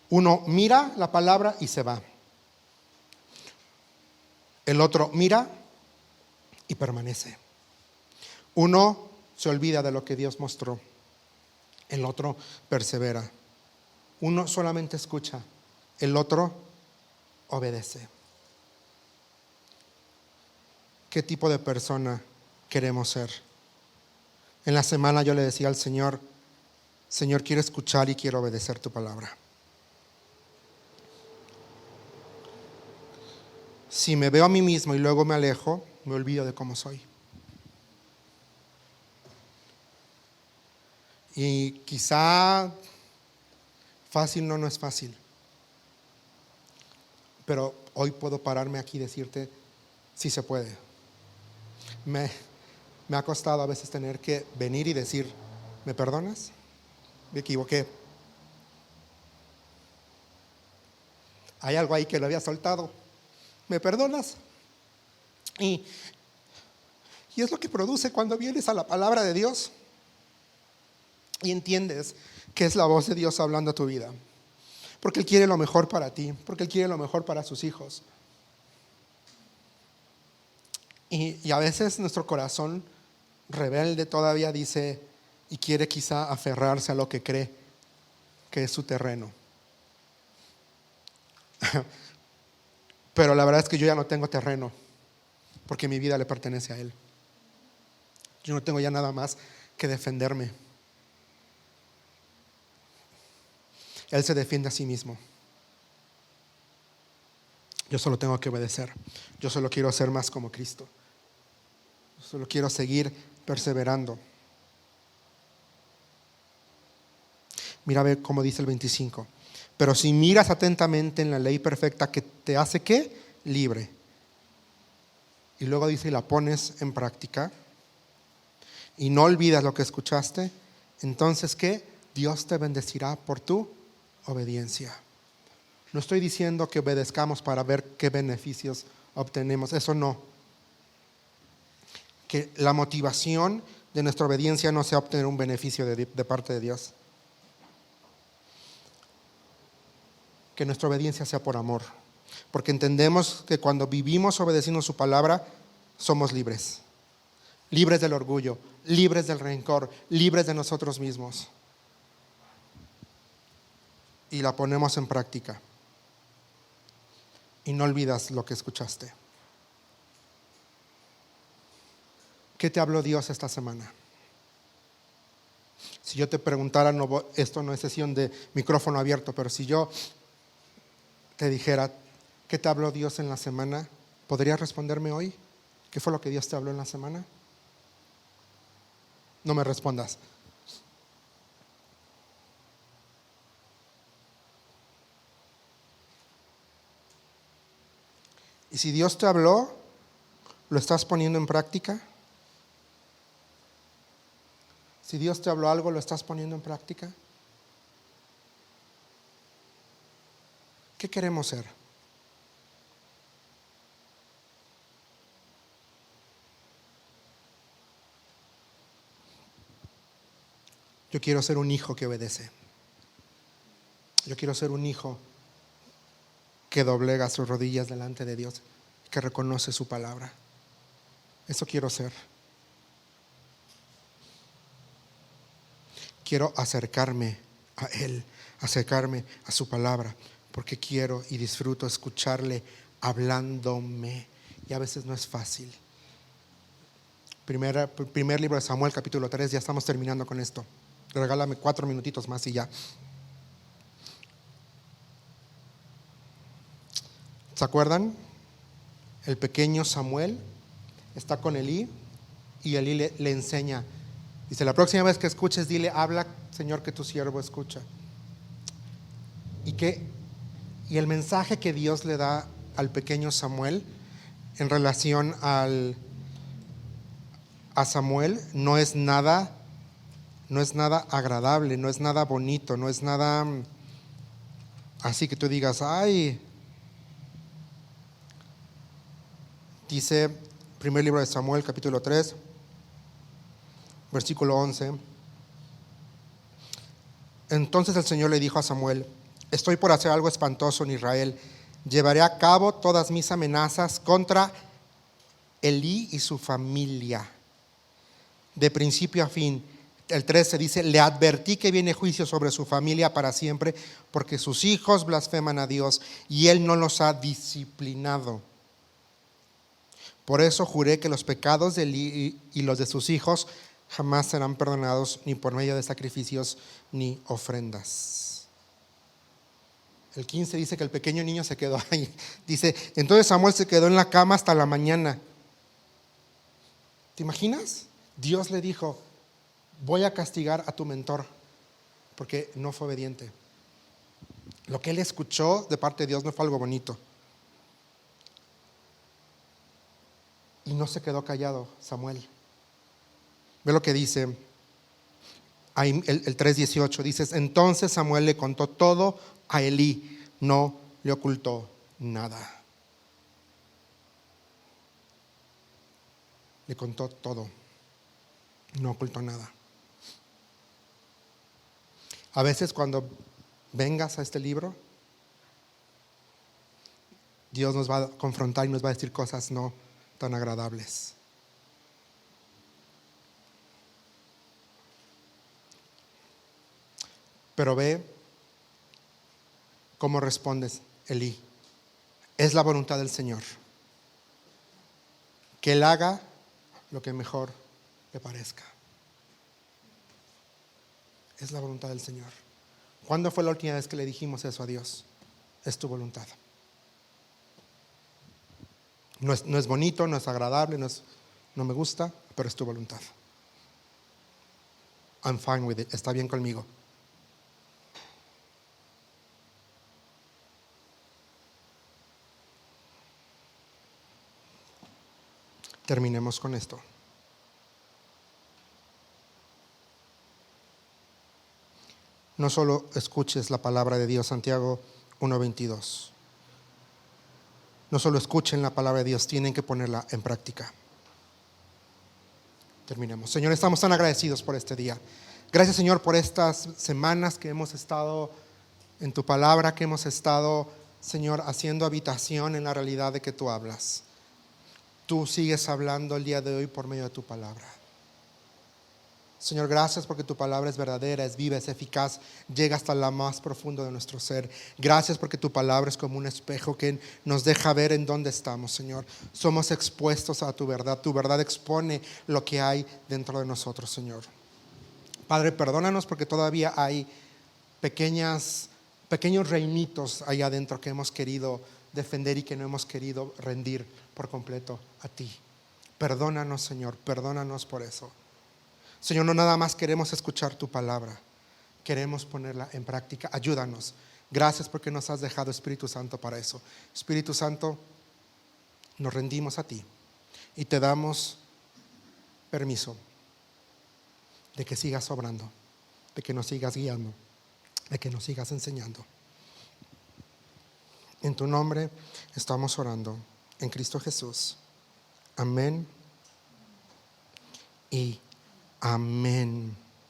Uno mira la palabra y se va. El otro mira y permanece. Uno se olvida de lo que Dios mostró. El otro persevera. Uno solamente escucha. El otro obedece. ¿Qué tipo de persona queremos ser? En la semana yo le decía al Señor, Señor, quiero escuchar y quiero obedecer tu palabra. Si me veo a mí mismo y luego me alejo, me olvido de cómo soy. Y quizá fácil no es fácil. Pero hoy puedo pararme aquí y decirte, sí se puede. Me ha costado a veces tener que venir y decir, ¿me perdonas? Me equivoqué. Hay algo ahí que lo había soltado. ¿Me perdonas? Y es lo que produce cuando vienes a la palabra de Dios y entiendes que es la voz de Dios hablando a tu vida. Porque Él quiere lo mejor para ti, porque Él quiere lo mejor para sus hijos. Y a veces nuestro corazón rebelde todavía dice y quiere quizá aferrarse a lo que cree que es su terreno. Pero la verdad es que yo ya no tengo terreno, porque mi vida le pertenece a Él. Yo no tengo ya nada más que defenderme. Él se defiende a sí mismo. Yo solo tengo que obedecer. Yo solo quiero ser más como Cristo. Yo solo quiero seguir perseverando. Mira, ve cómo dice el 25. Pero si miras atentamente en la ley perfecta que te hace ¿qué? Libre. Y luego dice, y la pones en práctica, y no olvidas lo que escuchaste, entonces ¿qué? Dios te bendecirá por tu obediencia. No estoy diciendo que obedezcamos para ver qué beneficios obtenemos, eso no. Que la motivación de nuestra obediencia no sea obtener un beneficio de parte de Dios. Que nuestra obediencia sea por amor, porque entendemos que cuando vivimos obedeciendo su palabra, somos libres libres del orgullo, libres del rencor, libres de nosotros mismos. Y la ponemos en práctica. Y no olvidas lo que escuchaste. ¿Qué te habló Dios esta semana? Si yo te preguntara, esto no es sesión de micrófono abierto, pero si yo te dijera, ¿qué te habló Dios en la semana? ¿Podrías responderme hoy? ¿Qué fue lo que Dios te habló en la semana? No me respondas. Y si Dios te habló, ¿lo estás poniendo en práctica? Si Dios te habló algo, ¿lo estás poniendo en práctica? ¿Qué queremos ser? Yo quiero ser un hijo que obedece. Yo quiero ser un hijo que doblega sus rodillas delante de Dios, que reconoce su palabra. Eso quiero ser. Quiero acercarme a Él, acercarme a su palabra, porque quiero y disfruto escucharle hablándome. Y a veces no es fácil. Primer libro de Samuel, capítulo 3, ya estamos terminando con esto. Regálame 4 minutitos más y ya. ¿Se acuerdan? El pequeño Samuel está con Elí y Elí le enseña. Dice, la próxima vez que escuches, dile, habla, Señor, que tu siervo escucha. Y el mensaje que Dios le da al pequeño Samuel en relación a Samuel no es nada agradable, no es nada bonito, no es nada así que tú digas, ay. Dice, primer libro de Samuel, capítulo 3, versículo 11. Entonces el Señor le dijo a Samuel, estoy por hacer algo espantoso en Israel. Llevaré a cabo todas mis amenazas contra Elí y su familia, de principio a fin. El 13 dice, le advertí que viene juicio sobre su familia para siempre, porque sus hijos blasfeman a Dios y Él no los ha disciplinado. Por eso juré que los pecados de Elí y los de sus hijos jamás serán perdonados, ni por medio de sacrificios ni ofrendas. El 15 dice que el pequeño niño se quedó ahí. Dice, entonces Samuel se quedó en la cama hasta la mañana. ¿Te imaginas? Dios le dijo, voy a castigar a tu mentor porque no fue obediente. Lo que él escuchó de parte de Dios no fue algo bonito. Y no se quedó callado Samuel. Ve lo que dice ahí, el 3:18. Dices, entonces Samuel le contó todo a Elí, no le ocultó nada. Le contó todo, no ocultó nada. A veces cuando vengas a este libro, Dios nos va a confrontar y nos va a decir cosas no tan agradables. Pero ve cómo respondes, Elí. Es la voluntad del Señor que Él haga lo que mejor le parezca. Es la voluntad del Señor. ¿Cuándo fue la última vez que le dijimos eso a Dios? Es tu voluntad. No es bonito, no es agradable, no me gusta, pero es tu voluntad. I'm fine with it. Está bien conmigo. Terminemos con esto. No solo escuches la palabra de Dios, Santiago 1:22. No solo escuchen la palabra de Dios, tienen que ponerla en práctica. Terminemos. Señor, estamos tan agradecidos por este día. Gracias, Señor, por estas semanas que hemos estado en tu palabra, que hemos estado, Señor, haciendo habitación en la realidad de que tú hablas. tú sigues hablando el día de hoy por medio de tu palabra. Señor, gracias porque tu palabra es verdadera, es viva, es eficaz, llega hasta lo más profundo de nuestro ser. Gracias porque tu palabra es como un espejo que nos deja ver en dónde estamos, Señor. Somos expuestos a tu verdad expone lo que hay dentro de nosotros, Señor. Padre, perdónanos porque todavía hay pequeños reinitos allá adentro que hemos querido defender y que no hemos querido rendir por completo a ti. Perdónanos, Señor, perdónanos por eso. Señor, no nada más queremos escuchar tu palabra, queremos ponerla en práctica. Ayúdanos. Gracias porque nos has dejado, Espíritu Santo, para eso. Espíritu Santo, nos rendimos a ti y te damos permiso de que sigas obrando, de que nos sigas guiando, de que nos sigas enseñando. En tu nombre estamos orando, en Cristo Jesús. Amén y amén.